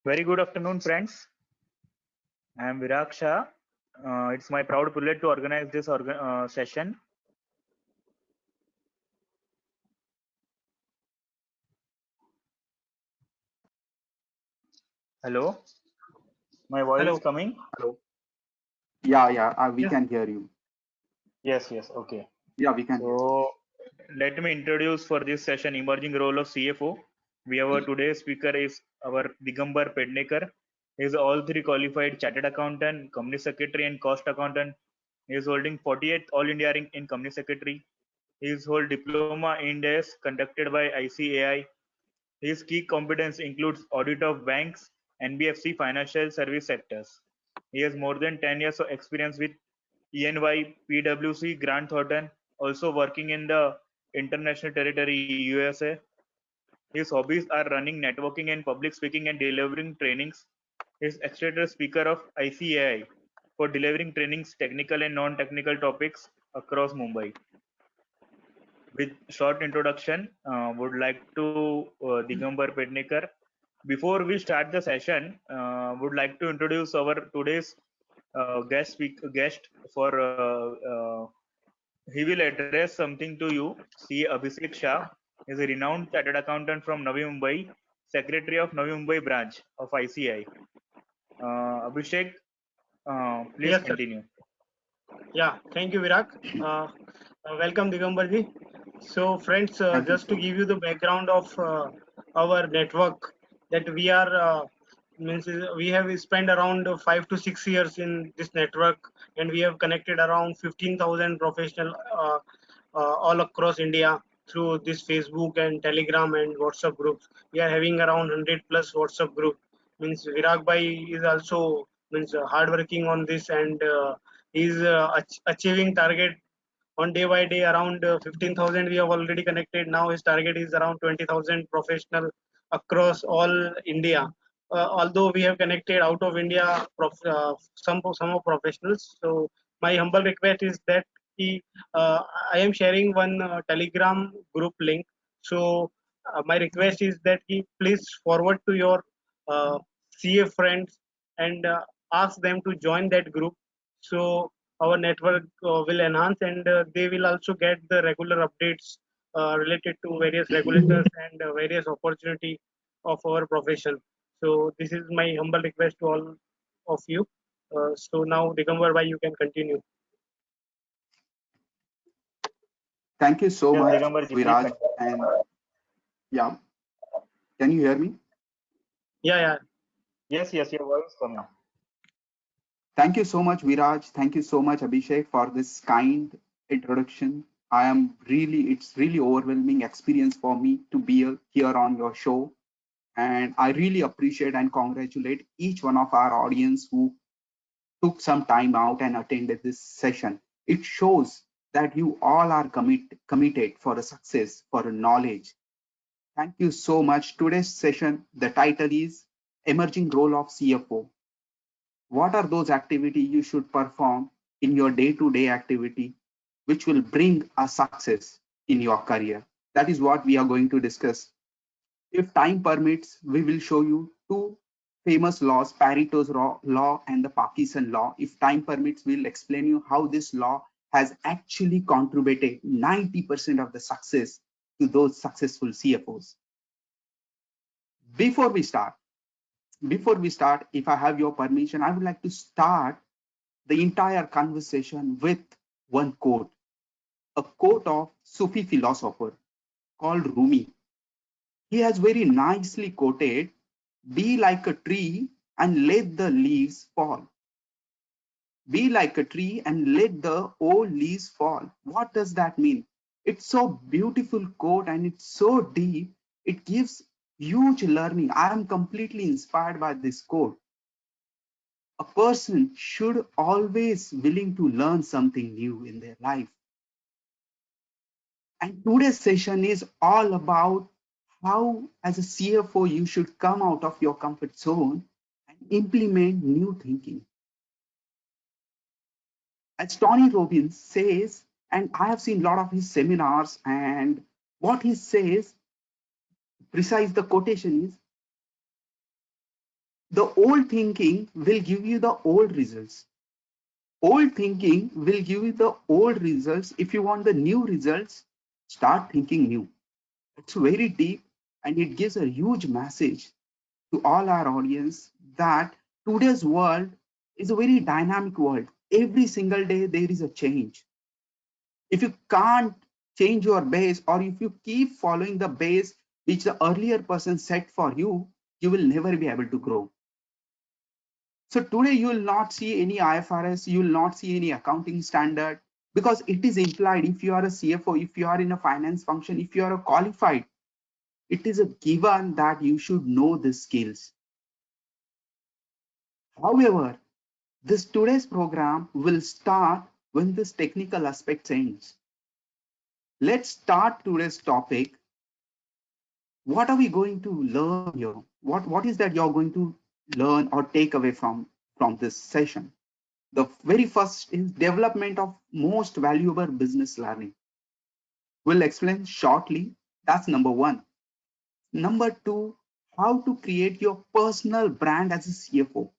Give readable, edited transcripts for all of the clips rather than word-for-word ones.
Very good afternoon, friends. I am Virag Shah. It's my proud privilege to organize this session. Hello, my voice is Hello. coming. Hello. Yeah, we Yeah. can hear you. Yes, okay. Yeah, we can hear you. So let me introduce for this session emerging role of CFO. We have our today's speaker is our Digambar Pednekar. He is all three qualified chartered accountant, company secretary, and cost accountant. He is holding 48th All India rank in company secretary. His whole diploma in India conducted by ICAI. His key competence includes audit of banks, NBFC financial service sectors. He has more than 10 years of experience with ENY, PwC, Grant Thornton, also working in the international territory USA. His hobbies are running, networking, and public speaking and delivering trainings. He is executive speaker of ICAI for delivering trainings, technical and non-technical topics across Mumbai. With short introduction, would like to Digambar Pednekar. Before we start the session, would like to introduce our today's guest for he will address something to you. C. Abhishek Shah is a renowned chartered accountant from Navi Mumbai, secretary of Navi Mumbai branch of ICI. Abhishek, please Yes, sir. continue. Yeah. Thank you, Virag. Welcome, Digambarji. So, friends, Thank you just to so much. give you the background of our network, that we are we have spent around 5 to 6 years in this network, and we have connected around 15,000 professional all across India through this Facebook and Telegram and WhatsApp groups. We are having around 100 plus WhatsApp group. Means Virag Bhai is also means hardworking on this, and is achieving target on day by day around 15,000 we have already connected. Now his target is around 20,000 professional across all India. Although we have connected out of India some of professionals. So my humble request is that he, uh, I am sharing one Telegram group link. So my request is that he please forward to your uh, CA friends and ask them to join that group. So our network will enhance, and they will also get the regular updates related to various regulators and various opportunity of our profession. So this is my humble request to all of you. So now Digambar bhai, you can continue. Thank you so Yes, much, Digambar ji, please Viraj. continue. And yeah, can you hear me? Yeah, yeah. Yes, your voice is coming. Thank you so much, Viraj. Thank you so much, Abhishek, for this kind introduction. It's really overwhelming experience for me to be here on your show. And I really appreciate and congratulate each one of our audience who took some time out and attended this session. It shows that you all are committed for a success, for a knowledge. Thank you so much. Today's session, the title is Emerging Role of CFO. What are those activities you should perform in your day-to-day activity, which will bring a success in your career? That is what we are going to discuss. If time permits, we will show you two famous laws, Pareto's law and the Parkinson law. If time permits, we'll explain you how this law has actually contributed 90% of the success to those successful CFOs. Before we start, if I have your permission, I would like to start the entire conversation with one quote, a quote of Sufi philosopher called Rumi. He has very nicely quoted, be like a tree and let the leaves fall. Be like a tree and let the old leaves fall. What does that mean? It's so beautiful quote and it's so deep. It gives huge learning. I am completely inspired by this quote. A person should always willing to learn something new in their life. And today's session is all about how, as a CFO, you should come out of your comfort zone and implement new thinking. As Tony Robbins says, and I have seen a lot of his seminars, and what he says, precise the quotation is, The old thinking will give you the old results. Old thinking will give you the old results. If you want the new results, start thinking new. It's very deep and it gives a huge message to all our audience that today's world is a very dynamic world. Every single day there is a change. If you can't change your base, or if you keep following the base which the earlier person set for you, you will never be able to grow. So today you will not see any IFRS, you will not see any accounting standard, because it is implied. If you are a CFO, if you are in a finance function, if you are a qualified, it is a given that you should know these skills. However, this today's program will start when this technical aspect ends. Let's start today's topic. What are we going to learn here? What is that you're going to learn or take away from this session? The very first is development of most valuable business learning. We'll explain shortly. That's number one. Number two, how to create your personal brand as a CFO.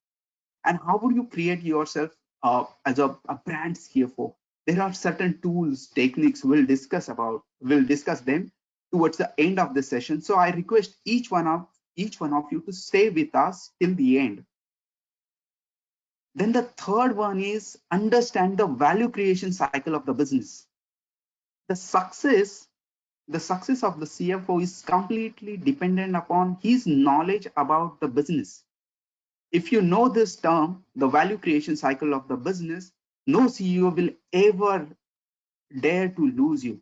And how would you create yourself as a brand CFO? There are certain tools, techniques we'll discuss them towards the end of the session. So I request each one of you to stay with us till the end. Then the third one is understand the value creation cycle of the business. The success of the CFO is completely dependent upon his knowledge about the business. If you know this term, the value creation cycle of the business, no CEO will ever dare to lose you.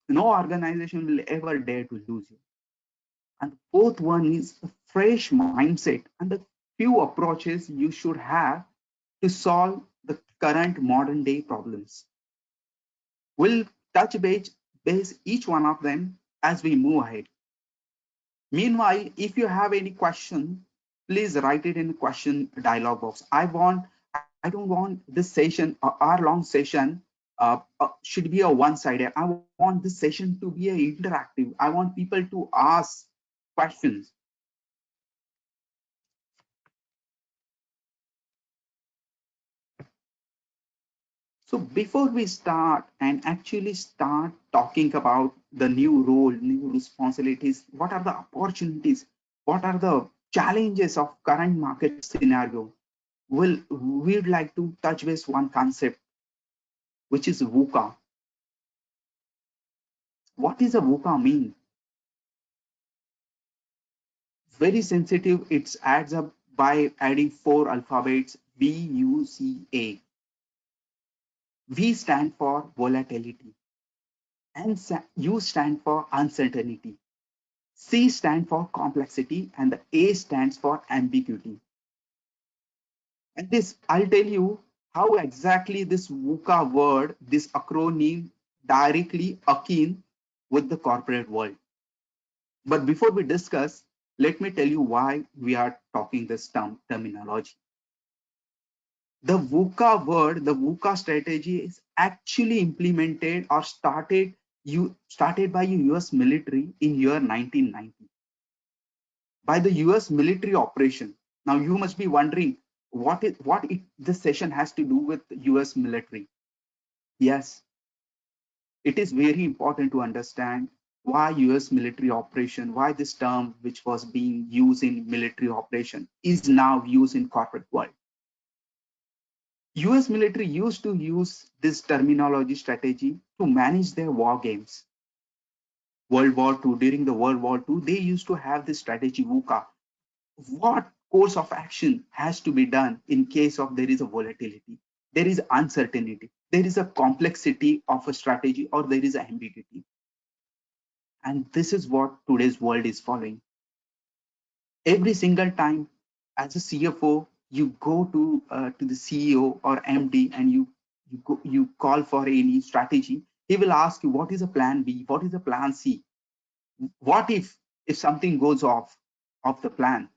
No organization will ever dare to lose you. And both one is a fresh mindset and the few approaches you should have to solve the current modern day problems. We'll touch base each one of them as we move ahead. Meanwhile, if you have any question, please write it in the question dialog box. I don't want this session, our long session, should be a one-sided. I want this session to be interactive. I want people to ask questions. So before we start and actually start talking about the new role, new responsibilities, what are the opportunities, what are the challenges of current market scenario, we'd like to touch base one concept, which is VUCA. What is a VUCA mean? Very sensitive. It adds up by adding 4 alphabets: VUCA. V stand for volatility, and U stand for uncertainty. C stands for complexity, and the A stands for ambiguity. And this, I'll tell you how exactly this VUCA word, this acronym, directly akin with the corporate world. But before we discuss, let me tell you why we are talking this terminology. The VUCA word, the VUCA strategy is actually implemented or started by US military in year 1990. By the US military operation. Now you must be wondering this session has to do with US military. Yes, it is very important to understand why US military operation, why this term which was being used in military operation is now used in corporate world. US military used to use this terminology strategy to manage their war games. World War II, during the World War II, they used to have this strategy VUCA. What course of action has to be done in case of there is a volatility, there is uncertainty, there is a complexity of a strategy, or there is ambiguity. And this is what today's world is following. Every single time as a CFO, you go to the CEO or MD and you call for any strategy, he will ask you, what is a plan B? What is a plan C? What if something goes off the plan?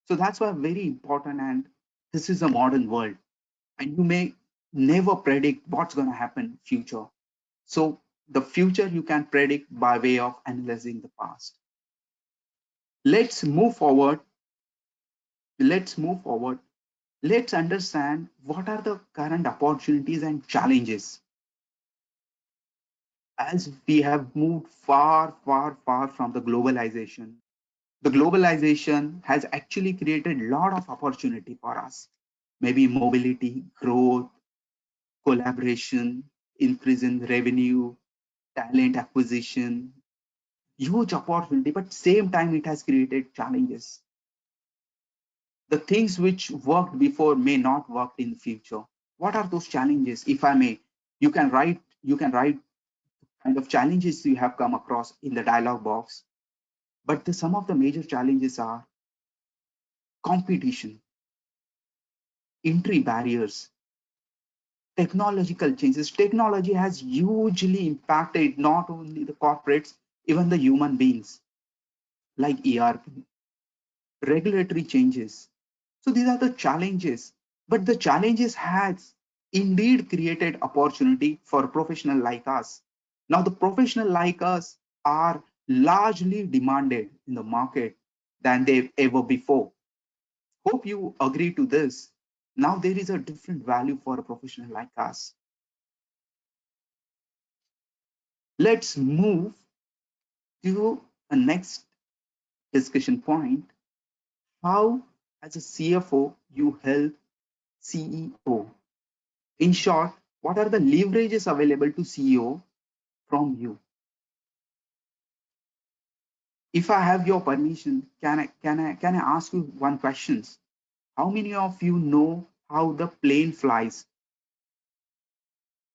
So that's why very important, and this is a modern world, and you may never predict what's going to happen future. So the future you can predict by way of analyzing the past. Let's move forward let's move forward. Let's understand what are the current opportunities and challenges. As we have moved far, far, far from the globalization has actually created a lot of opportunity for us. Maybe mobility, growth, collaboration, increase in revenue, talent acquisition, huge opportunity, but same time it has created challenges. The things which worked before may not work in the future. What are those challenges? If I may, you can write kind of challenges you have come across in the dialog box. But some of the major challenges are competition, entry barriers, technological changes. Technology has hugely impacted not only the corporates, even the human beings, like ERP, regulatory changes. So these are the challenges, but the challenges has indeed created opportunity for a professional like us. Now the professional like us are largely demanded in the market than they've ever before. Hope you agree to this. Now there is a different value for a professional like us. Let's move to a next discussion point. How, as a CFO, you help CEO? In short, what are the leverages available to CEO from you? If I have your permission, can I ask you one question? How many of you know how the plane flies?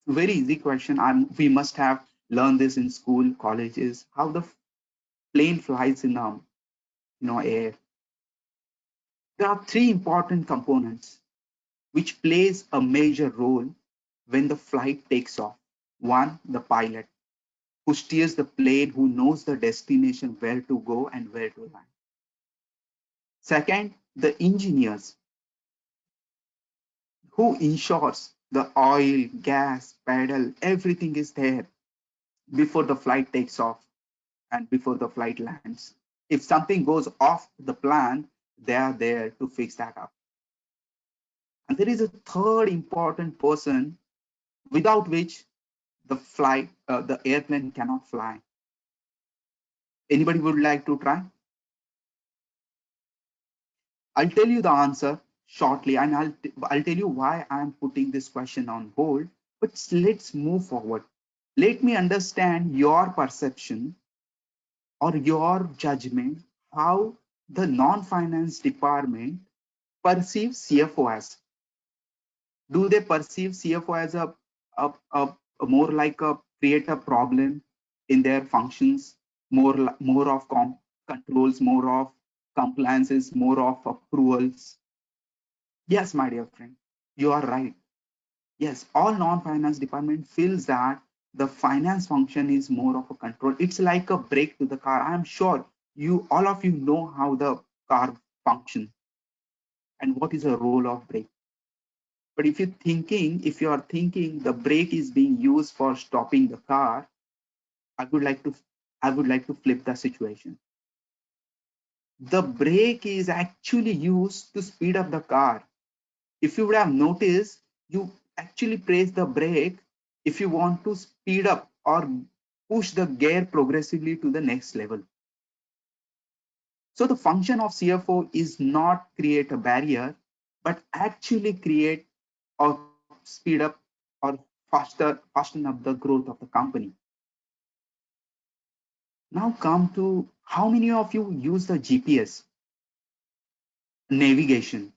Very easy question. We must have learned this in school, colleges. How the plane flies in air. There are three important components which plays a major role when the flight takes off. One, the pilot, who steers the plane, who knows the destination, where to go and where to land. Second, the engineers, who ensures the oil, gas, pedal, everything is there before the flight takes off and before the flight lands. If something goes off the plan, they are there to fix that up. And there is a third important person without which the airplane cannot fly. Anybody would like to try? I'll tell you the answer shortly, and I'll tell you why I'm putting this question on hold. But let's move forward. Let me understand your perception or your judgment how the non-finance department perceives CFO as. Do they perceive CFO as a more like a create a problem in their functions, more of controls, more of compliances, more of approvals? Yes, my dear friend, you are right. Yes, all non-finance department feels that the finance function is more of a control. It's like a brake to the car. I'm sure all of you know how the car functions and what is the role of brake. But if you are thinking the brake is being used for stopping the car, I would like to flip the situation. The brake is actually used to speed up the car. If you would have noticed, you actually press the brake if you want to speed up or push the gear progressively to the next level. So the function of CFO is not create a barrier, but actually create or speed up or fasten up the growth of the company. Now come to how many of you use the GPS navigation?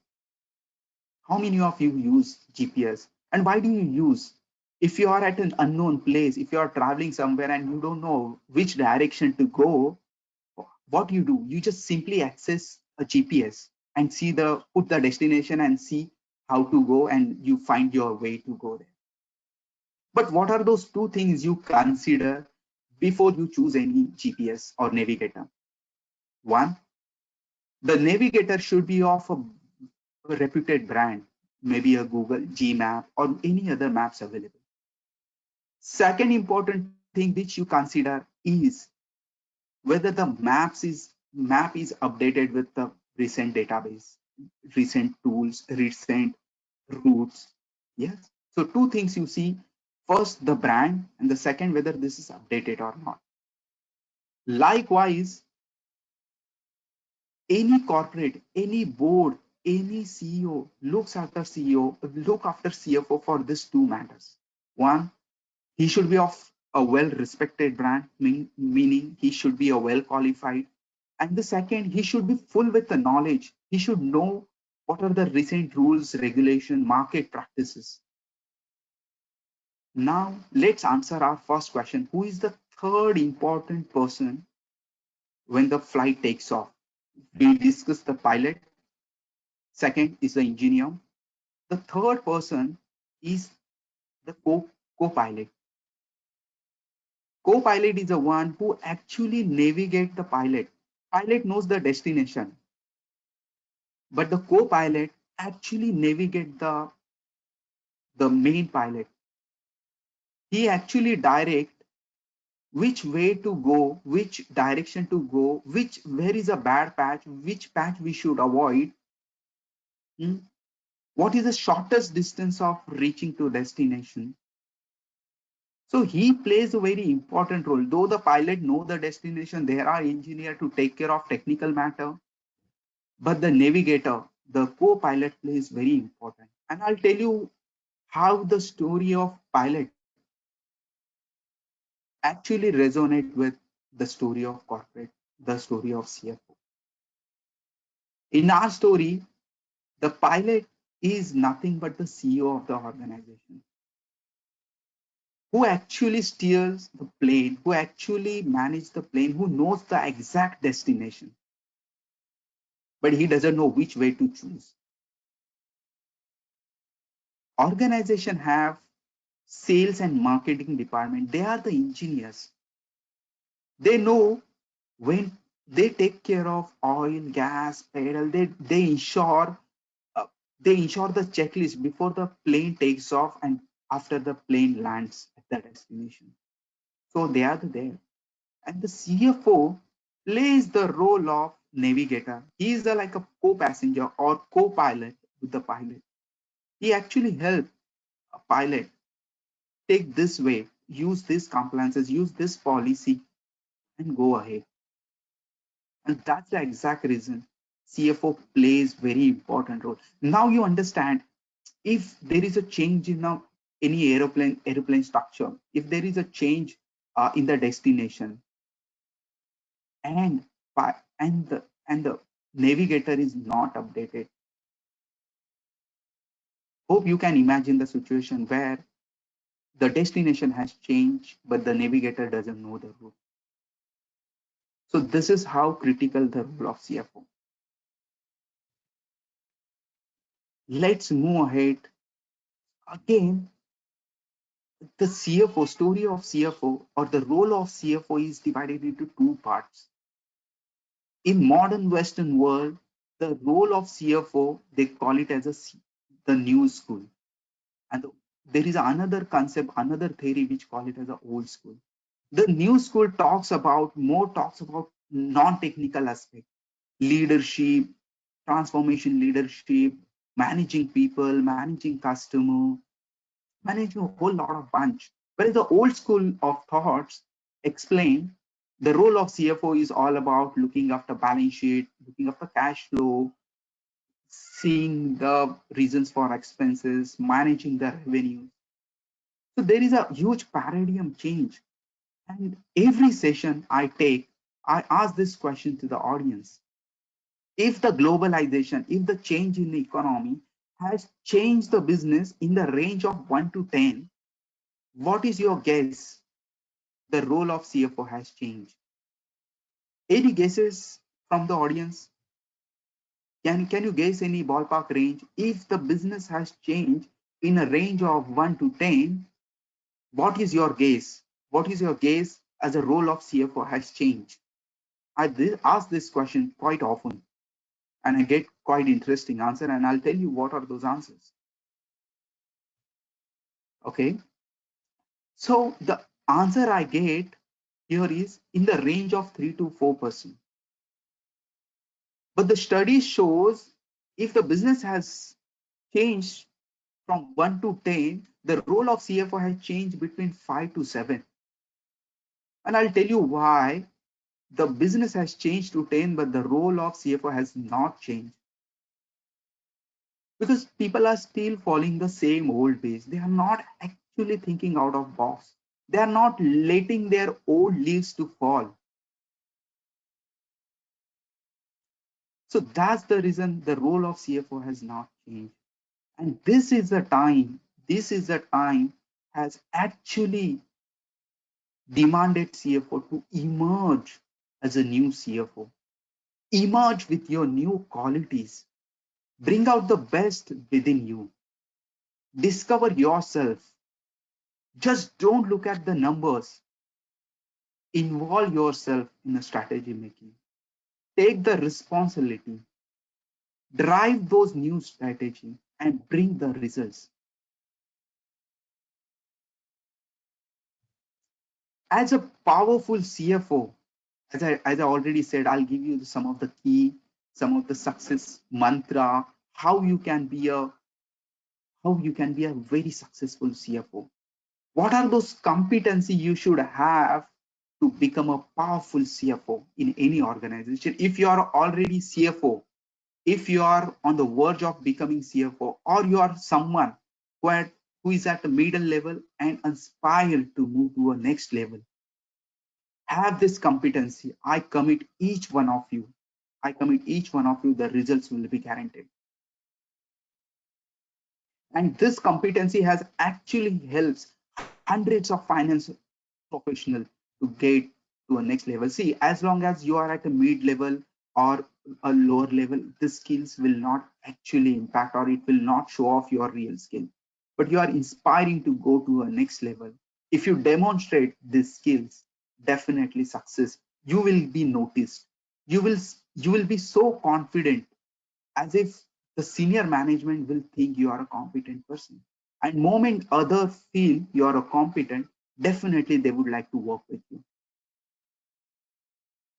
How many of you use GPS? And why do you use? If you are at an unknown place, if you are traveling somewhere and you don't know which direction to go, what do? You just simply access a GPS and put the destination and see how to go, and you find your way to go there. But what are those two things you consider before you choose any GPS or navigator? One, the navigator should be of a reputed brand, maybe a Google Gmap or any other maps available. Second important thing which you consider is whether the map is updated with the recent database. recent tools, recent routes. Yes. So two things you see. First, the brand, and the second, whether this is updated or not. Likewise, any corporate, any board, any CEO looks after CEO, look after CFO for these two matters. One, he should be of a well-respected brand, meaning he should be a well-qualified. And the second, he should be full with the knowledge. He should know what are the recent rules, regulation, market practices. Now, let's answer our first question. Who is the third important person when the flight takes off? We discussed the pilot. Second is the engineer. The third person is the co-pilot. Co-pilot is the one who actually navigates the pilot. Pilot knows the destination, but the co-pilot actually navigates the main pilot. He actually directs which way to go, which direction to go, where is a bad patch, which patch we should avoid. What is the shortest distance of reaching to destination? So he plays a very important role. Though the pilot know the destination, there are engineers to take care of technical matter, but the navigator, the co-pilot plays very important. And I'll tell you how the story of pilot actually resonate with the story of corporate, the story of CFO. In our story, the pilot is nothing but the CEO of the organization, who actually steers the plane, who actually manages the plane, who knows the exact destination, but he doesn't know which way to choose. Organization have sales and marketing department. They are the engineers. They know when they take care of oil, gas, pedal. They ensure uh, the checklist before the plane takes off and after the plane lands at the destination. So they are there. And the CFO plays the role of navigator. He is like a co-passenger or co-pilot with the pilot. He actually helps a pilot take this way, use these compliances, use this policy, and go ahead. And that's the exact reason CFO plays very important role. Now you understand, if there is a change in any airplane structure, if there is a change in the destination, and the navigator is not updated, hope you can imagine the situation where the destination has changed, but the navigator doesn't know the route. So this is how critical the role of CFO. Let's move ahead. Again, the CFO, story of CFO, or the role of CFO is divided into two parts. In modern Western world, the role of CFO, they call it as the new school. And there is another concept, another theory which call it as the old school. The new school talks about non-technical aspect, leadership, transformation leadership, managing people, managing customer, managing a whole lot of bunch. Whereas the old school of thoughts explain the role of CFO is all about looking after balance sheet, looking after cash flow, seeing the reasons for expenses, managing the revenue. So there is a huge paradigm change. And every session I take, I ask this question to the audience. If the globalization, if the change in the economy has changed the business in the range of 1 to 10, what is your guess? The role of CFO has changed. Any guesses from the audience? Can you guess any ballpark range? If the business has changed in a range of 1 to 10, what is your guess? What is your guess as a role of CFO has changed? I ask this question quite often and I get quite interesting answer, and I'll tell you what are those answers. Okay. So the answer I get here is in the range of 3 to 4%. But the study shows If the business has changed from 1 to 10, the role of CFO has changed between 5 to 7. And I'll tell you why the business has changed to 10, but the role of CFO has not changed. Because people are still following the same old ways. They are not actually thinking out of box. They are not letting their old leaves to fall. So that's the reason the role of CFO has not changed. And this is the time has actually demanded CFO to emerge as a new CFO. Emerge with your new qualities. Bring out the best within you. Discover yourself. Just don't look at the numbers. Involve yourself in the strategy making. Take the responsibility. Drive those new strategy and bring the results. As a powerful CFO, as I already said, I'll give you some of the key, some of the success mantra, how you can be a very successful CFO. What are those competency you should have to become a powerful CFO in any organization? If you are already CFO, if you are on the verge of becoming CFO, or you are someone who is at the middle level and aspire to move to a next level, have this competency. I commit each one of you, the results will be guaranteed. And this competency has actually helps hundreds of finance professionals to get to a next level. See, as long as you are at a mid level or a lower level, the skills will not actually impact, or it will not show off your real skill. But you are inspiring to go to a next level. If you demonstrate these skills, definitely success. You will be noticed. You will be so confident, as if the senior management will think you are a competent person. And moment others feel you are a competent, definitely they would like to work with you.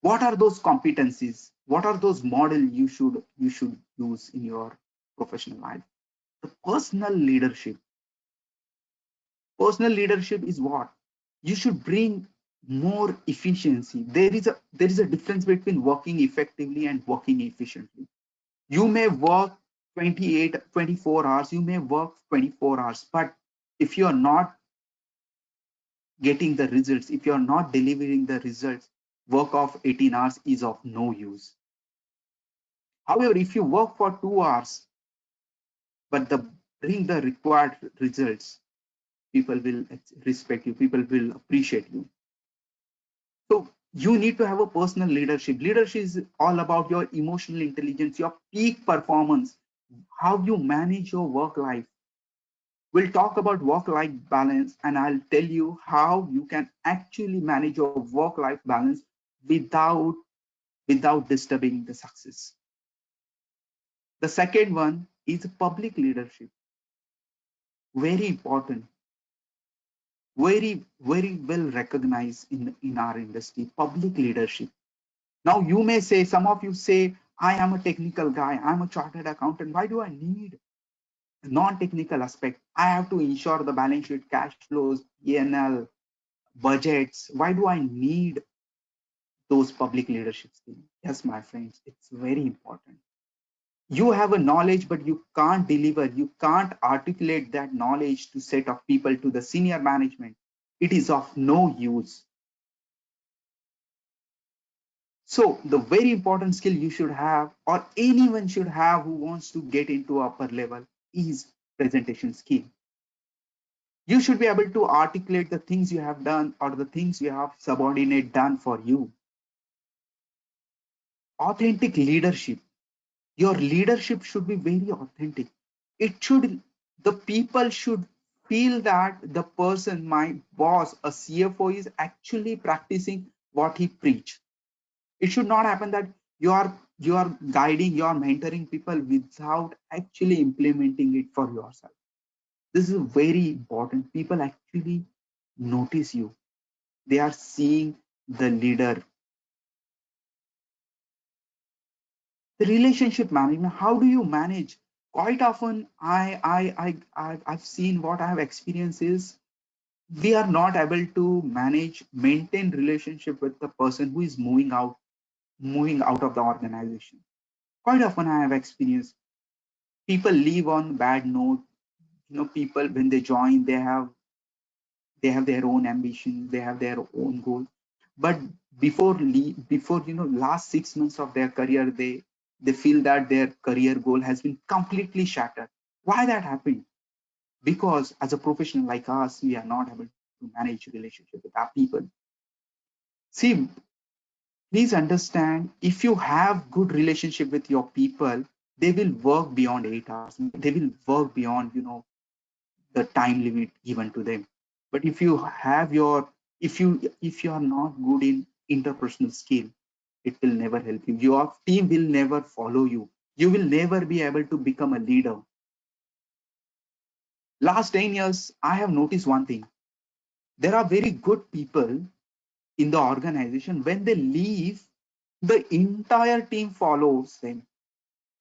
What are those competencies? What are those models you should use in your professional life? The personal leadership. Personal leadership is what? You should bring more efficiency. There is a difference between working effectively and working efficiently. You may work 28, 24 hours, you may work 24 hours, but if you are not getting the results, if you are not delivering the results, work of 18 hours is of no use. However, if you work for 2 hours, but bring the required results, people will respect you, people will appreciate you. So you need to have a personal leadership. Leadership is all about your emotional intelligence, your peak performance, how you manage your work life. We'll talk about work-life balance, and I'll tell you how you can actually manage your work-life balance without disturbing the success. The second one is public leadership. Very important, very well recognized in our industry. Public leadership. Now you may say, some of you say, I am a technical guy, I'm a chartered accountant. Why do I need non-technical aspect? I have to ensure the balance sheet, cash flows, P&L, budgets. Why do I need those public leadership skills? Yes, my friends, it's very important. You have a knowledge, but you can't deliver, you can't articulate that knowledge to set of people to the senior management. It is of no use. So the very important skill you should have, or anyone should have who wants to get into upper level, is presentation skill. You should be able to articulate the things you have done or the things you have subordinate done for you. Authentic leadership. Your leadership should be very authentic. The people should feel that the person, my boss, a CFO, is actually practicing what he preach. It should not happen that you are guiding, you are mentoring people without actually implementing it for yourself. This is very important. People actually notice you. They are seeing the leader. The relationship management, how do you manage? Quite often I've seen, what I have experienced is, we are not able to maintain relationship with the person who is moving out of the organization. Quite often I have experienced people leave on bad note. People, when they join, they have their own ambition, they have their own goal, but before last 6 months of their career, they feel that their career goal has been completely shattered. Why that happened? Because as a professional like us, we are not able to manage relationship with our people. See, please understand, if you have good relationship with your people, they will work beyond 8 hours, they will work beyond the time limit given to them. But if you are not good in interpersonal skill, it will never help you. Your team will never follow you. You will never be able to become a leader. Last 10 years, I have noticed one thing. There are very good people in the organization. When they leave, the entire team follows them.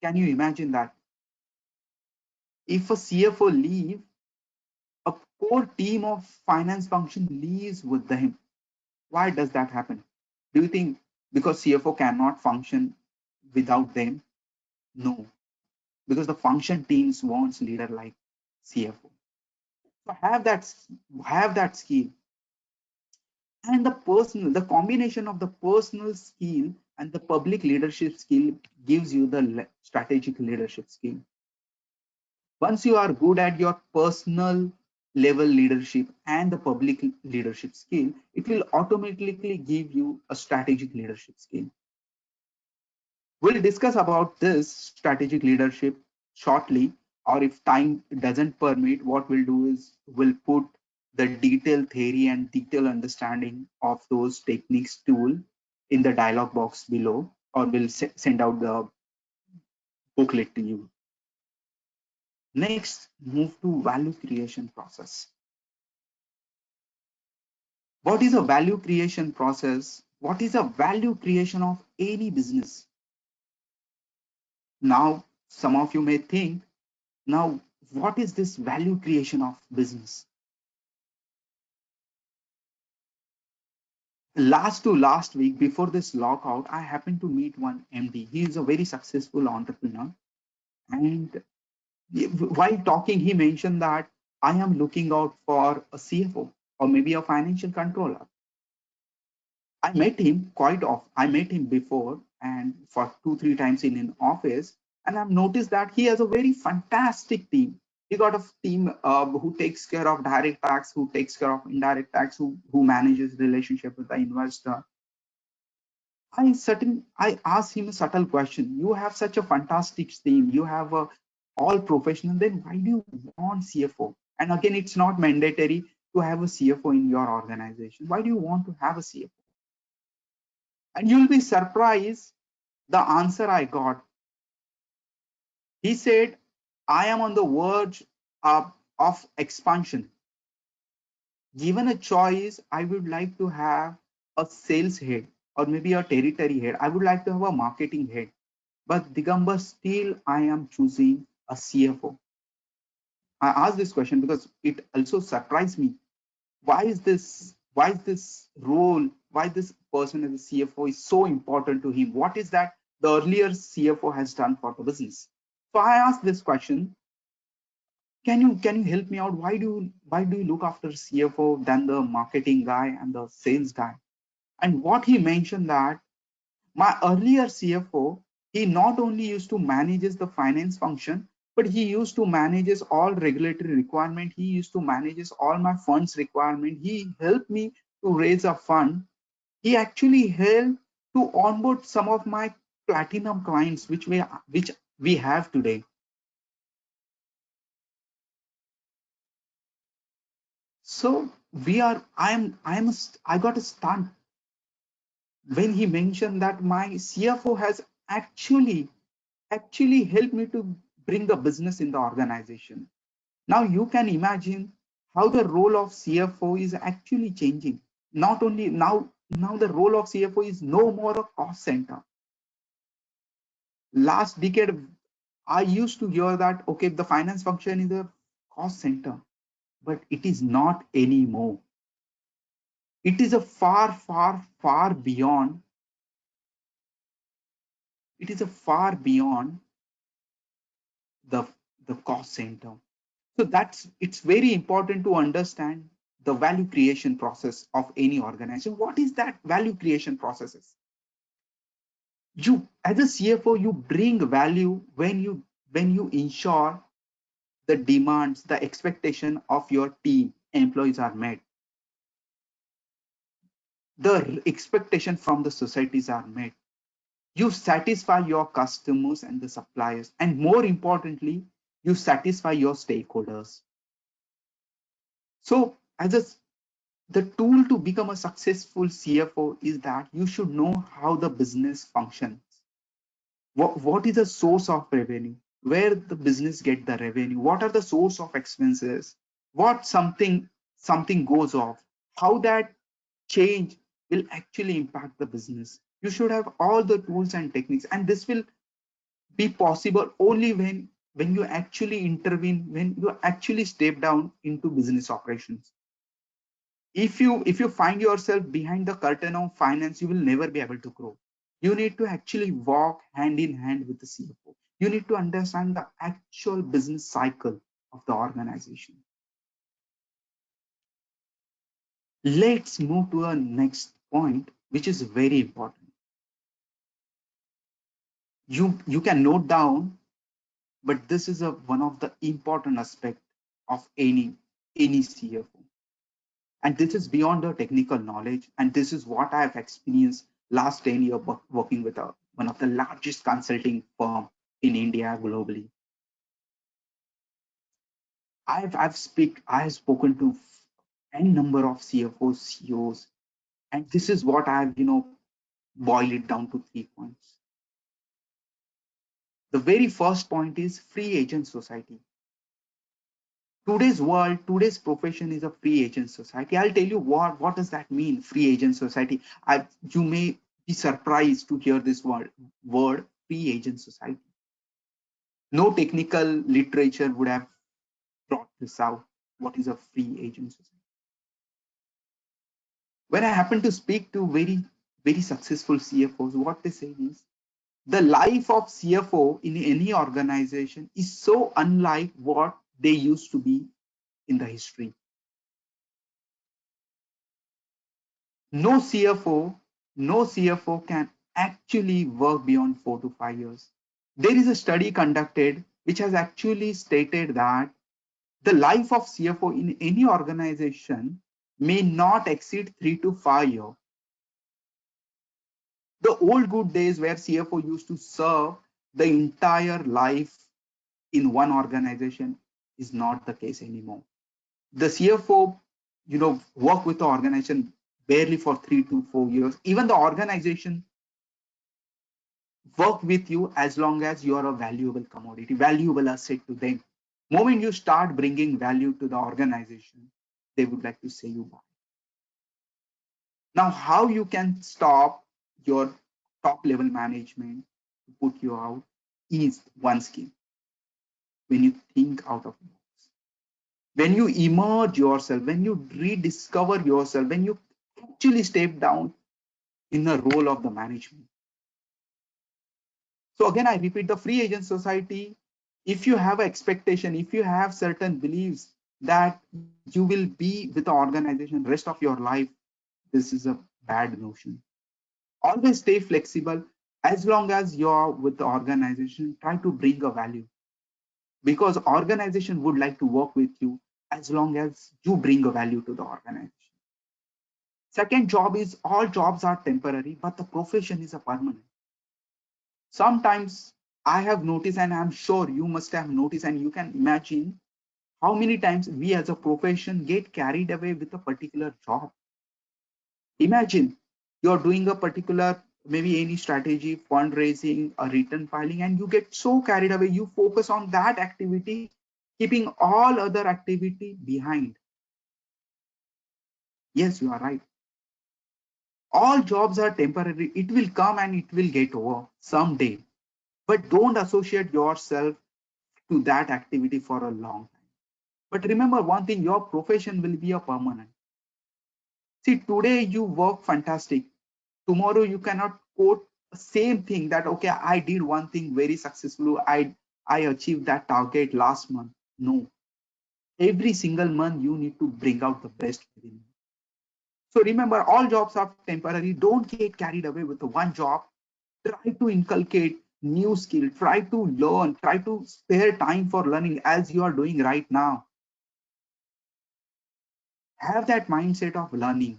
Can you imagine that? If a CFO leave, a core team of finance function leaves with them. Why does that happen? Do you think because CFO cannot function without them? No, because the function teams wants leader like CFO. So have that skill, and the combination of the personal skill and the public leadership skill gives you the strategic leadership skill. Once you are good at your personal level leadership and the public leadership skill, it will automatically give you a strategic leadership skill. We'll discuss about this strategic leadership shortly, or if time doesn't permit, what we'll do is we'll put the detailed theory and detailed understanding of those techniques tool in the dialog box below, or we'll send out the booklet to you. Next, move to value creation process. What is a value creation process? What is a value creation of any business? Now, some of you may think, now, what is this value creation of business? Last week, before this lockout, I happened to meet one MD. He is a very successful entrepreneur. And while talking, he mentioned that I am looking out for a CFO or maybe a financial controller. I met him quite often. I met him before and for 2-3 times in an office, and I've noticed that he has a very fantastic team. He got a team who takes care of direct tax, who takes care of indirect tax, who manages relationship with the investor. I asked him a subtle question. You have such a fantastic team. You have a all professional. Then why do you want CFO? And again, it's not mandatory to have a CFO in your organization. Why do you want to have a CFO? And you'll be surprised the answer I got. He said, I am on the verge of expansion. Given a choice, I would like to have a sales head or maybe a territory head. I would like to have a marketing head. But Digambar, still I am choosing a CFO. I asked this question because it also surprised me. Why is this role, why this person as a CFO is so important to him? What is that the earlier CFO has done for the business? So I asked this question, can you help me out? Why do you look after CFO than the marketing guy and the sales guy? And what he mentioned that my earlier CFO, he not only used to manages the finance function, but he used to manages all regulatory requirement. He used to manages all my funds requirement. He helped me to raise a fund. He actually helped to onboard some of my platinum clients, which we have today. So I got a stunned when he mentioned that my CFO has actually helped me to bring the business in the organization. Now you can imagine how the role of CFO is actually changing. Not only now the role of CFO is no more a cost center. Last decade, I used to hear that, okay, the finance function is a cost center, but it is not anymore. It is a far, far, far beyond. It is a far beyond the, the cost center. So it's very important to understand the value creation process of any organization. What is that value creation processes? You, as a CFO, you bring value when you ensure the demands, the expectation of your team, employees are met. The expectation from the societies are met. You satisfy your customers and the suppliers, and more importantly, you satisfy your stakeholders. So, the tool to become a successful CFO is that you should know how the business functions. What is the source of revenue? Where the business get the revenue? What are the source of expenses? What something goes off? How that change will actually impact the business? You should have all the tools and techniques, and this will be possible only when you actually intervene, when you actually step down into business operations. If you find yourself behind the curtain of finance, you will never be able to grow. You need to actually walk hand in hand with the CFO. You need to understand the actual business cycle of the organization. Let's move to a next point, which is very important. You can note down, but this is one of the important aspect of any CFO. And this is beyond the technical knowledge, and this is what I have experienced last 10 years working with one of the largest consulting firm in India globally. I have spoken to any number of CFOs, CEOs, and this is what I've boiled it down to 3 points. The very first point is free agent society. Today's world, today's profession is a free agent society. I'll tell you what does that mean, free agent society. You may be surprised to hear this word free agent society. No technical literature would have brought this out. What is a free agent society? When I happen to speak to very successful CFOs, what they say is the life of CFO in any organization is so unlike what they used to be in the history. No CFO, no CFO can actually work beyond 4 to 5 years. There is a study conducted which has actually stated that the life of CFO in any organization may not exceed 3 to 5 years. The old good days where CFO used to serve the entire life in one organization is not the case anymore. The CFO, work with the organization barely for 3 to 4 years. Even the organization work with you as long as you are a valuable commodity, valuable asset to them. Moment you start bringing value to the organization, they would like to say you bye. Now, how you can stop your top level management to put you out is one skill. When you think out of the box, when you emerge yourself, when you rediscover yourself, when you actually step down in the role of the management. So again, I repeat, the free agent society, if you have an expectation, if you have certain beliefs that you will be with the organization rest of your life, this is a bad notion. Always stay flexible. As long as you're with the organization, try to bring a value, because organization would like to work with you as long as you bring a value to the organization. Second job is, all jobs are temporary, but the profession is a permanent. Sometimes I have noticed, and I'm sure you must have noticed, and you can imagine how many times we as a profession get carried away with a particular job. Imagine you're doing a particular, maybe any strategy, fundraising, a return filing, and you get so carried away, you focus on that activity, keeping all other activity behind. Yes, you are right. All jobs are temporary. It will come and it will get over someday. but don't associate yourself to that activity for a long time. But remember one thing, your profession will be a permanent. See, today you work fantastic. Tomorrow you cannot quote the same thing that, okay, I did one thing very successfully. I achieved that target last month. No. Every single month you need to bring out the best within you. So remember, all jobs are temporary. Don't get carried away with the one job. Try to inculcate new skill. Try to learn. Try to spare time for learning as you are doing right now. Have that mindset of learning,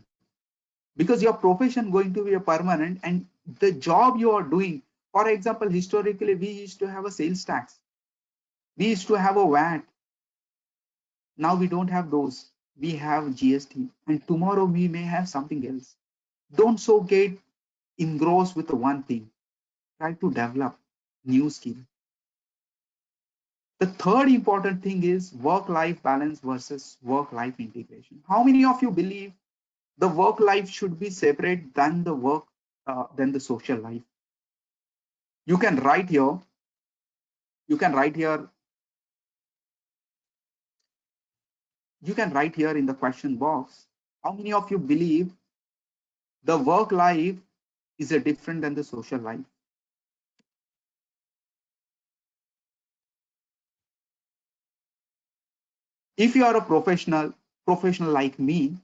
because your profession going to be a permanent, and the job you are doing, for example, historically we used to have a sales tax, we used to have a VAT. Now we don't have those. We have GST, and tomorrow we may have something else. Don't so get engrossed with the one thing. Try to develop new skill. The third important thing is work life balance versus work life integration. How many of you believe the work life should be separate than the work than the social life? You can write here. You can write here. You can write here in the question box. How many of you believe the work life is a different than the social life? If you are a professional like me,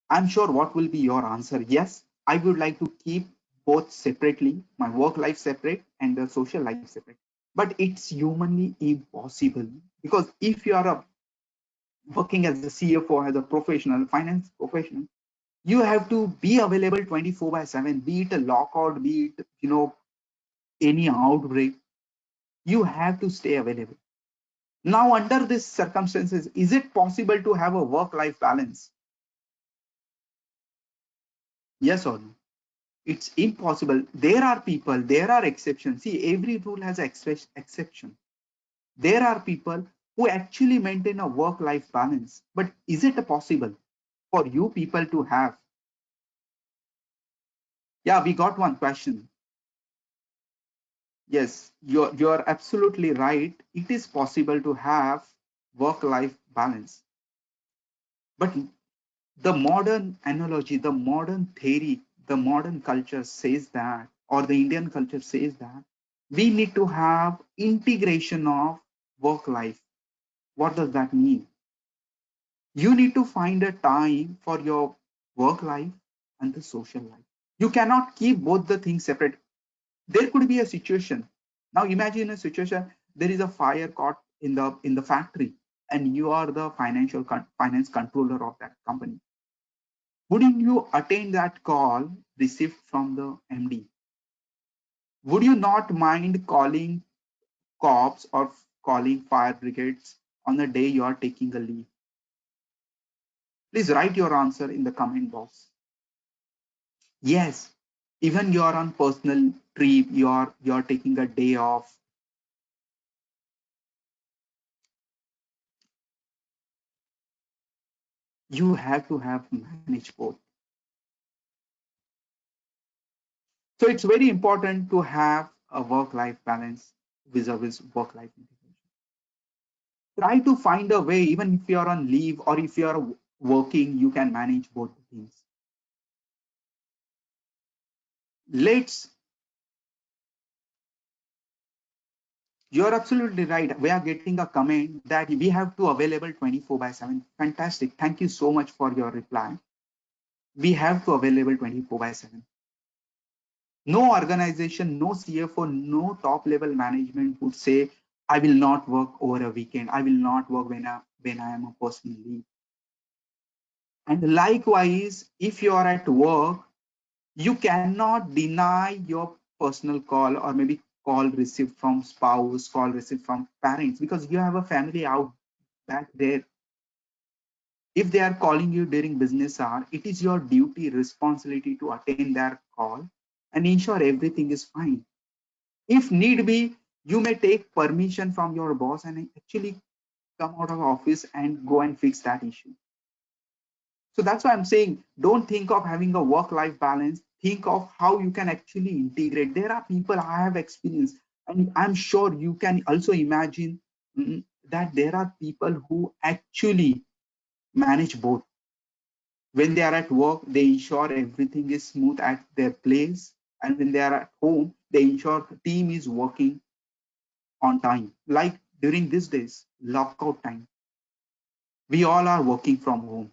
I'm sure what will be your answer? Yes, I would like to keep both separately, my work life separate and the social life separate. But it's humanly impossible, because if you are working as a CFO, as a professional, finance professional, you have to be available 24/7, be it a lockout, be it, any outbreak, you have to stay available. Now, under these circumstances, is it possible to have a work-life balance? Yes or no? It's impossible. There are people, there are exceptions. See, every rule has an exception. There are people who actually maintain a work-life balance. But is it possible for you people to have? Yeah, we got one question. Yes, you're absolutely right. It is possible to have work-life balance. But the modern analogy, the modern theory, the modern culture says that, or the Indian culture says that, we need to have integration of work life. What does that mean? You need to find a time for your work life and the social life. You cannot keep both the things separate. There could be a situation. Now imagine a situation, there is a fire caught in the factory, and you are the finance controller of that company. Wouldn't you attend that call received from the MD? Would you not mind calling cops or calling fire brigades on the day you are taking a leave? Please write your answer in the comment box. Yes, even you are on personal trip, you're taking a day off. You have to have managed both. So it's very important to have a work-life balance vis-a-vis work-life integration. Try to find a way, even if you're on leave or if you're working, you can manage both things. Let's, you're absolutely right. We are getting a comment that we have to available 24/7. Fantastic. Thank you so much for your reply. We have to available 24/7. No organization, no CFO, no top level management would say, I will not work over a weekend. I will not work when I am a personal leave. And likewise, if you are at work, you cannot deny your personal call, or maybe call received from spouse, call received from parents, because you have a family out back there. If they are calling you during business hour, it is your duty, responsibility to attend their call and ensure everything is fine. If need be, you may take permission from your boss and actually come out of office and go and fix that issue. So that's why I'm saying, don't think of having a work-life balance. Think of how you can actually integrate. There are people I have experienced. And I'm sure you can also imagine that there are people who actually manage both. When they are at work, they ensure everything is smooth at their place. And when they are at home, they ensure the team is working on time. Like during these days, lockout time, we all are working from home.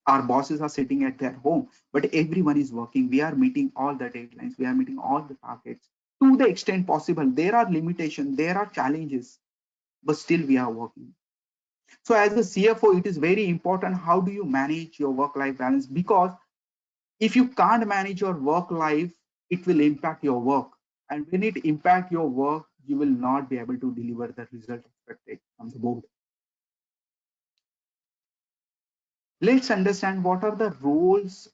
Our bosses are sitting at their home, but everyone is working. We are meeting all the deadlines. We are meeting all the targets to the extent possible. There are limitations, there are challenges, but still we are working. So as a CFO, it is very important how do you manage your work-life balance, because if you can't manage your work life, it will impact your work. And when it impact your work, you will not be able to deliver the result expected from the board. Let's understand what are the roles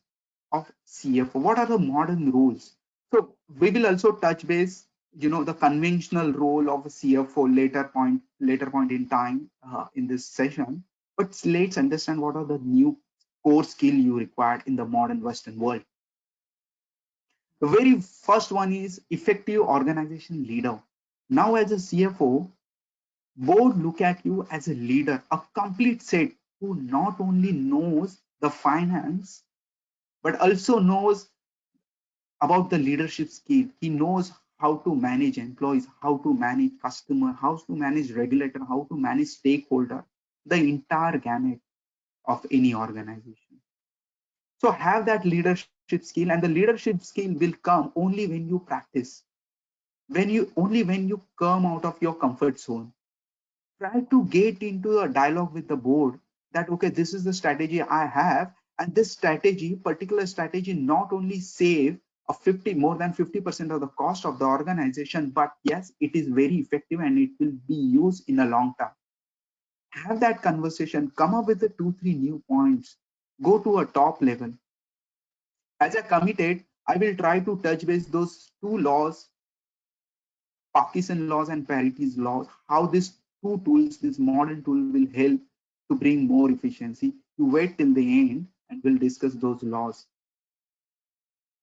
of CFO. What are the modern roles? So we will also touch base, the conventional role of a CFO later point in time in this session. But let's understand what are the new core skill you require in the modern Western world. The very first one is effective organization leader. Now, as a CFO, board look at you as a leader, a complete set who not only knows the finance but also knows about the leadership skill. He knows how to manage employees, how to manage customer, how to manage regulator, how to manage stakeholder, the entire gamut of any organization. So have that leadership skill, and the leadership skill will come only when you practice, when you come out of your comfort zone. Try to get into a dialogue with the board that okay, this is the strategy I have, and this particular strategy not only save a 50 more than 50% of the cost of the organization, but yes, it is very effective and it will be used in a long term. Have that conversation, come up with the 2 3 new points, go to a top level. As I committed, I will try to touch base those two laws, Parkinson laws and Parity's laws, how these two tools, this modern tool will help to bring more efficiency. You wait till the end and we'll discuss those laws.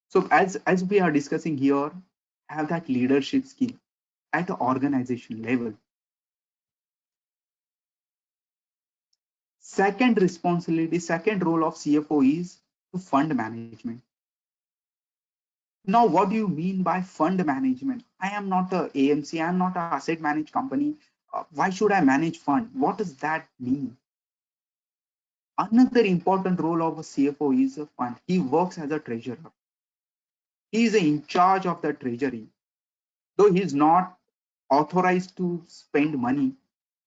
So as we are discussing here, have that leadership skill at the organization level. Second responsibility, second role of CFO is to fund management. Now, what do you mean by fund management? I am not a AMC, I am not an asset managed company. Why should I manage fund? What does that mean? Another important role of a CFO is a fund. He works as a treasurer. He is in charge of the treasury. Though he is not authorized to spend money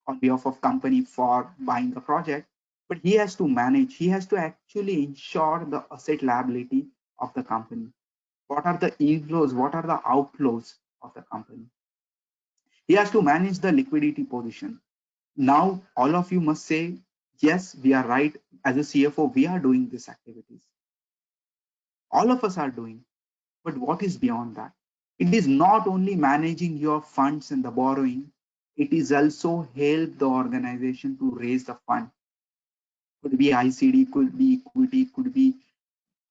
on behalf of company for buying a project, but he has to manage. He has to actually ensure the asset liability of the company. What are the inflows? What are the outflows of the company? He has to manage the liquidity position. Now, all of you must say, yes, we are right. As a CFO, we are doing these activities. All of us are doing. But what is beyond that? It is not only managing your funds and the borrowing, it is also help the organization to raise the fund. Could be ICD, could be equity, could be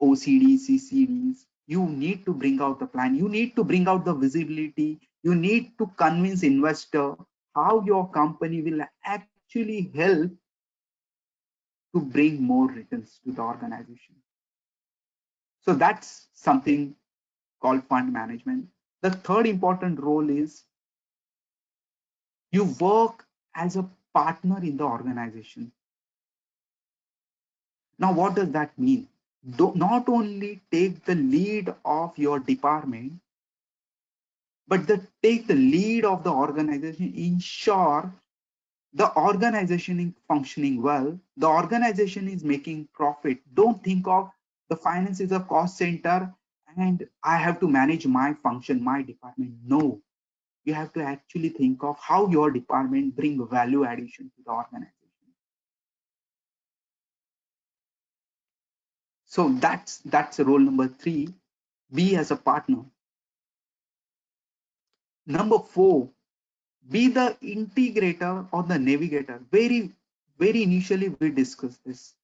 OCD, CCDs. You need to bring out the plan. You need to bring out the visibility. You need to convince investor how your company will actually help to bring more returns to the organization. So that's something called fund management. The third important role is you work as a partner in the organization. Now, what does that mean? Not only take the lead of your department, but take the lead of the organization, ensure the organization is functioning well, the organization is making profit. Don't think of the finance is a cost center and I have to manage my function, my department. No, you have to actually think of how your department bring value addition to the organization. So that's role number 3. Be as a partner. Number 4, be the integrator or the navigator. Very initially we discussed this.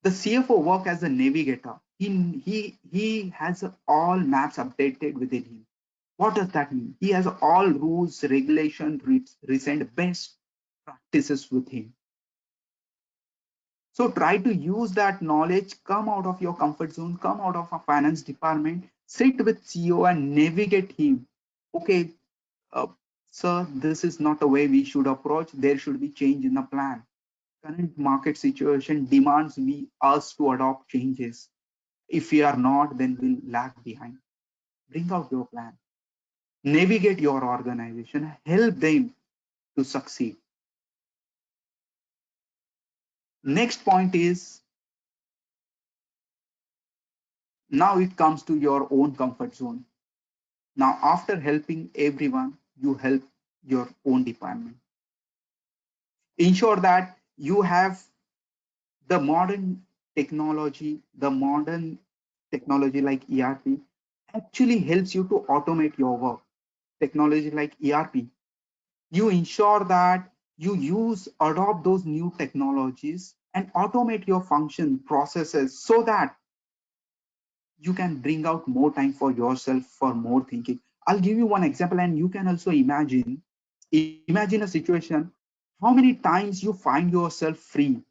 The CFO work as a navigator. He has all maps updated within him. What does that mean? He has all rules, regulation, recent best practices with him. So try to use that knowledge, come out of your comfort zone, come out of a finance department, sit with CEO and navigate him. Okay, uh, sir, this is not the way we should approach. There should be change in the plan. Current market situation demands us to adopt changes. If we are not, then we'll lag behind. Bring out your plan. Navigate your organization. Help them to succeed. Next point is, now it comes to your own comfort zone. Now, after helping everyone, you help your own department. Ensure that you have the modern technology like ERP actually helps you to automate your work. Technology like ERP, you ensure that you adopt those new technologies and automate your function processes so that you can bring out more time for yourself for more thinking. I'll give you one example and you can also imagine a situation how many times you find yourself free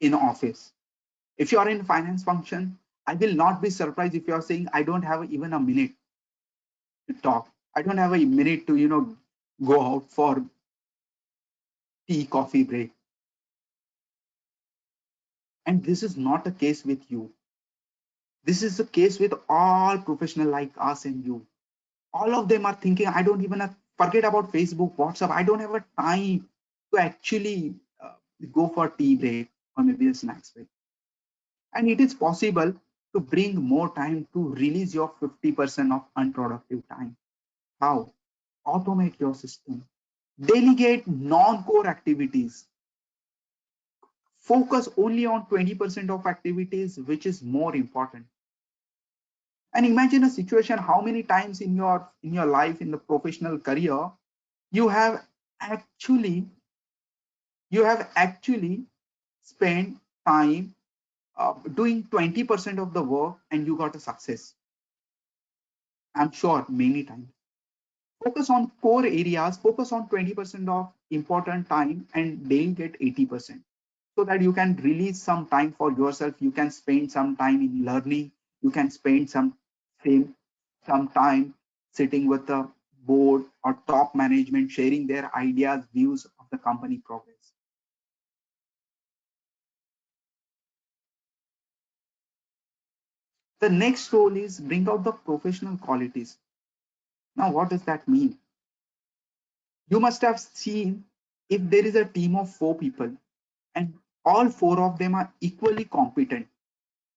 in office. If you are in finance function, I will not be surprised if you are saying I don't have even a minute to talk. I don't have a minute to go out for tea coffee break. And this is not the case with you. This is the case with all professionals like us and you. All of them are thinking, I don't even forget about Facebook, WhatsApp. I don't have a time to actually go for tea break or maybe a snacks break. And it is possible to bring more time to release your 50% of unproductive time. How? Automate your system. Delegate non-core activities. Focus only on 20% of activities, which is more important. And imagine a situation how many times in your life in the professional career you have actually spent time doing 20% of the work and you got a success. I'm sure many times. Focus on core areas, focus on 20% of important time and delegate 80%, so that you can release some time for yourself. You can spend some time in learning. You can spend some time sitting with the board or top management, sharing their ideas, views of the company progress. The next role is bring out the professional qualities. Now, what does that mean? You must have seen, if there is a team of 4 people and all 4 of them are equally competent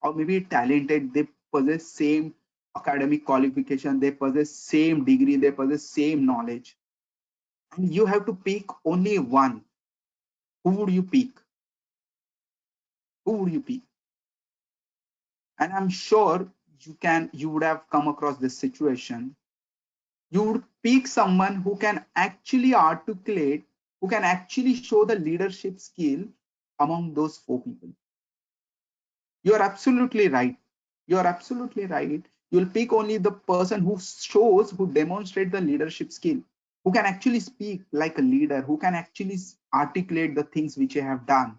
or maybe talented, they possess same academic qualification, they possess same degree, they possess same knowledge, and you have to pick only one. Who would you pick? Who would you pick? And I'm sure you would have come across this situation. You would pick someone who can actually articulate, who can actually show the leadership skill among those 4 people. You are absolutely right. You are absolutely right. You'll pick only the person who demonstrate the leadership skill, who can actually speak like a leader, who can actually articulate the things which you have done.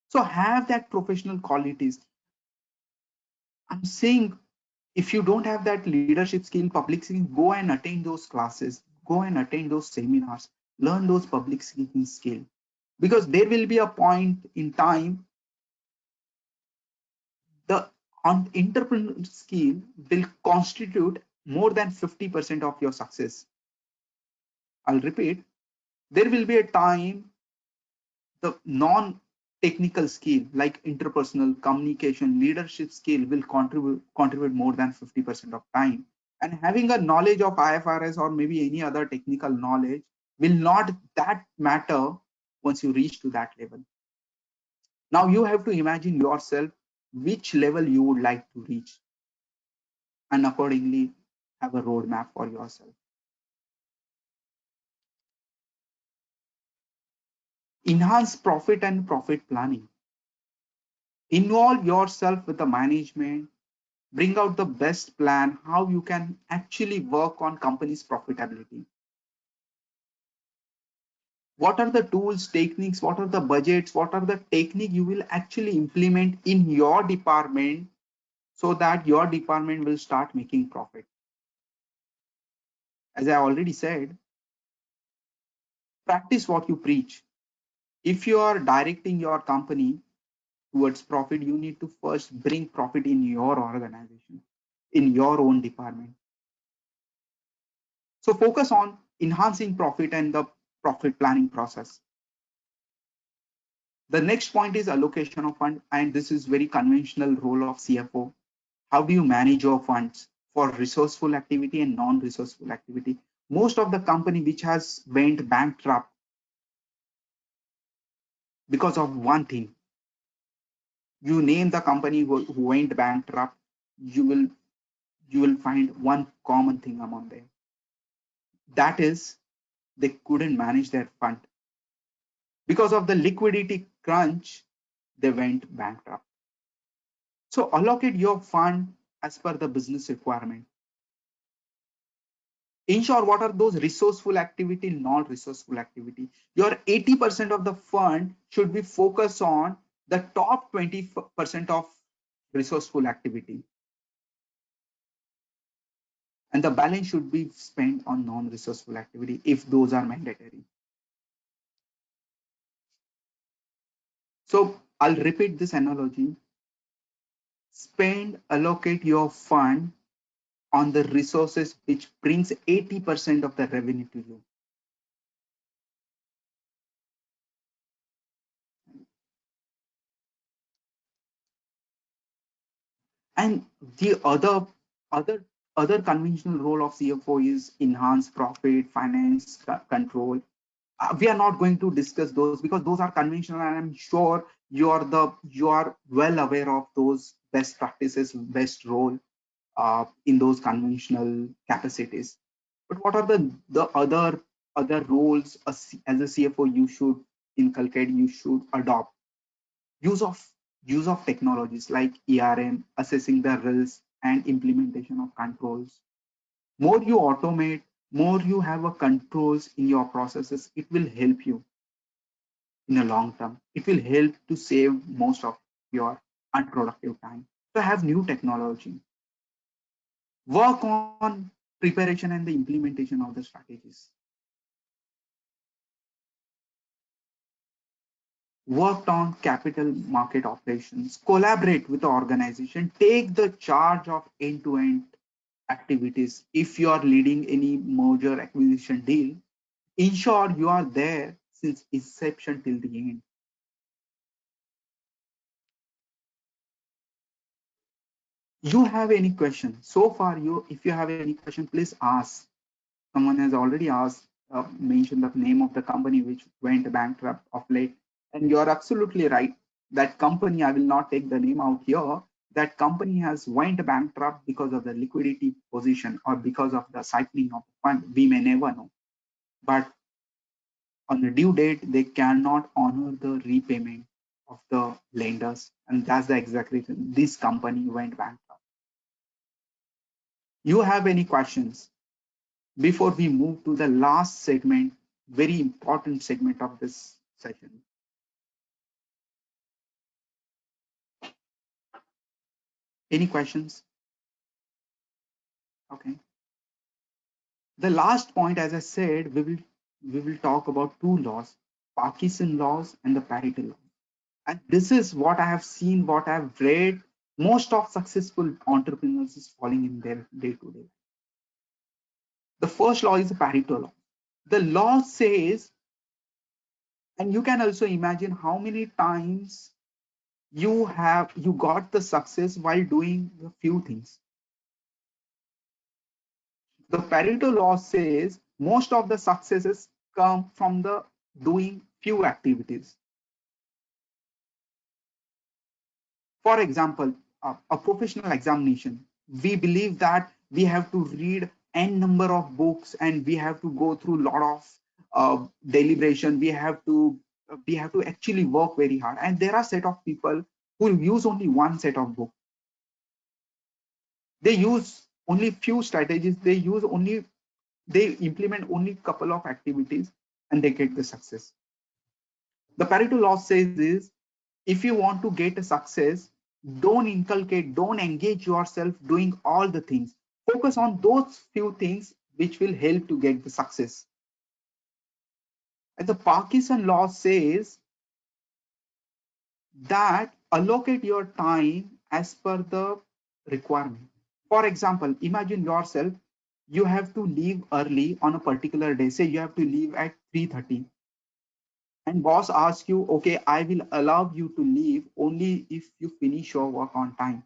So have that professional qualities. I'm saying, if you don't have that leadership skill, public speaking, go and attend those classes, go and attend those seminars, learn those public speaking skill, because there will be a point in time the entrepreneurial skill will constitute more than 50% of your success. I'll repeat, there will be a time the non-technical skill like interpersonal communication, leadership skill will contribute more than 50% of time. And having a knowledge of IFRS or maybe any other technical knowledge will not that matter once you reach to that level. Now you have to imagine yourself which level you would like to reach, and accordingly have a roadmap for yourself. Enhance profit and profit planning. Involve yourself with the management, bring out the best plan, how you can actually work on company's profitability. What are the tools, techniques, what are the budgets, what are the technique you will actually implement in your department so that your department will start making profit. As I already said, practice what you preach. If you are directing your company towards profit, you need to first bring profit in your organization, in your own department. So focus on enhancing profit and the profit planning process. The next point is allocation of fund, and this is very conventional role of CFO. How do you manage your funds for resourceful activity and non-resourceful activity? Most of the company which has went bankrupt because of one thing. You name the company who went bankrupt, you will find one common thing among them. That is, they couldn't manage their fund. Because of the liquidity crunch, they went bankrupt. So allocate your fund as per the business requirement. Ensure what are those resourceful activity, non-resourceful activity. Your 80% of the fund should be focused on the top 20% of resourceful activity. And the balance should be spent on non-resourceful activity if those are mandatory. So I'll repeat this analogy. Allocate your fund on the resources which brings 80% of the revenue to you. And the other conventional role of CFO is enhance profit, finance, control. We are not going to discuss those because those are conventional, and I'm sure you are well aware of those best practices, best role in those conventional capacities. But what are the other roles as a CFO you should inculcate, you should adopt? Use of technologies like ERM, assessing the risks and implementation of controls. More you automate, more you have a controls in your processes, it will help you in a long term. It will help to save most of your unproductive time. So have new technology. Work on preparation and the implementation of the strategies. Worked on capital market operations, collaborate with the organization, take the charge of end-to-end activities. If you are leading any merger acquisition deal, ensure you are there since inception till the end. You have any question so far? If you have any question, please ask. Someone has already asked, mentioned the name of the company which went bankrupt of late. And you're absolutely right. That company, I will not take the name out here. That company has went bankrupt because of the liquidity position or because of the cycling of the fund. We may never know. But on the due date, they cannot honor the repayment of the lenders. And that's the exact reason this company went bankrupt. You have any questions? Before we move to the last segment, very important segment of this session. Any questions? Okay. The last point, as I said, we will talk about two laws, Parkinson laws and the Pareto law. And this is what I have seen, what I've read. Most of successful entrepreneurs is falling in their day-to-day. The first law is the Pareto law. The law says, and you can also imagine how many times you got the success while doing a few things. The Pareto law says most of the successes come from the doing few activities. For example, a professional examination. We believe that we have to read n number of books and we have to go through a lot of deliberation. We have to actually work very hard. And there are set of people who use only one set of books. They use only few strategies. They implement only couple of activities and they get the success. The Pareto law says is, if you want to get a success, don't engage yourself doing all the things. Focus on those few things which will help to get the success. And the Parkinson law says that allocate your time as per the requirement. For example, imagine yourself, you have to leave early on a particular day. Say you have to leave at 3:30. And boss asks you, okay, I will allow you to leave only if you finish your work on time.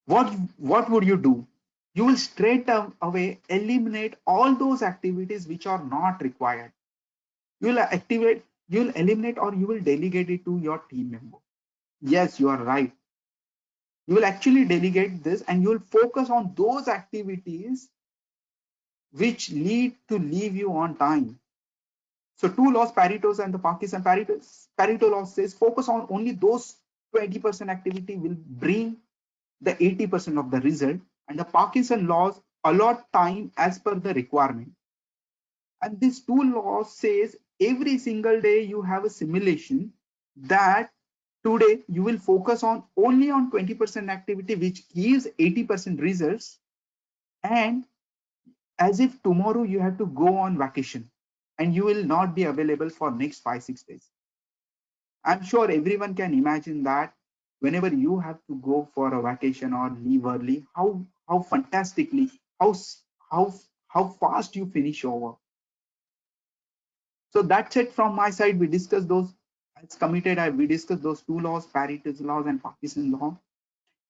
What would you do? You will straight away eliminate all those activities which are not required. You'll eliminate or you will delegate it to your team member. Yes, you are right. You will actually delegate this and you will focus on those activities which lead to leave you on time. So two laws, Pareto's and the Parkinson Pareto law says focus on only those 20% activity will bring the 80% of the result, and the Parkinson laws allot time as per the requirement. And this two laws says every single day you have a simulation that today you will focus on only on 20% activity which gives 80% results, and as if tomorrow you have to go on vacation and you will not be available for next 5-6 days. I'm sure everyone can imagine that whenever you have to go for a vacation or leave early, how fantastically, how how fast you finish your work. So that's it from my side. We discussed those as committed. We discussed those two laws, Pareto's laws and Parkinson law.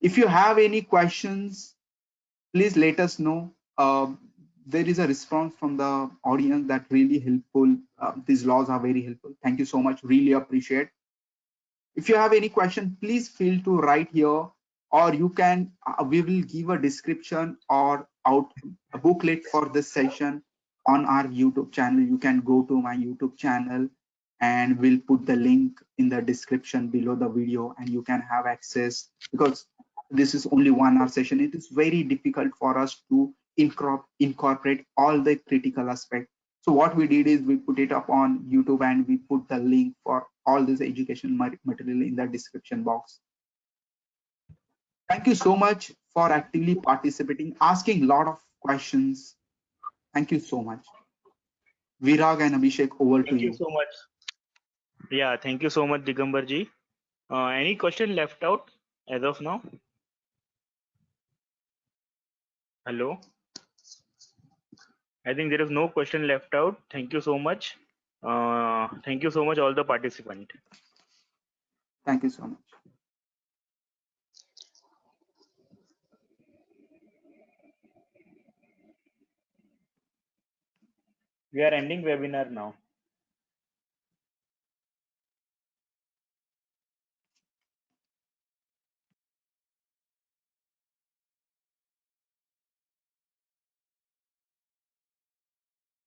If you have any questions, please let us know. There is a response from the audience that really helpful. These laws are very helpful. Thank you so much. Really appreciate. If you have any question, please feel to write here, or you can, we will give a description or out a booklet for this session on our YouTube channel. You can go to my YouTube channel and we'll put the link in the description below the video and you can have access, because this is only 1 hour session. It is very difficult for us to incorporate all the critical aspects. So what we did is we put it up on YouTube and we put the link for all this education material in the description box. Thank you so much for actively participating, asking a lot of questions. Thank you so much. Virag and Abhishek, over to you. Thank you so much. Yeah, thank you so much, Digambar ji. Any question left out as of now? Hello? I think there is no question left out. Thank you so much. Thank you so much, all the participants. Thank you so much. We are ending webinar now.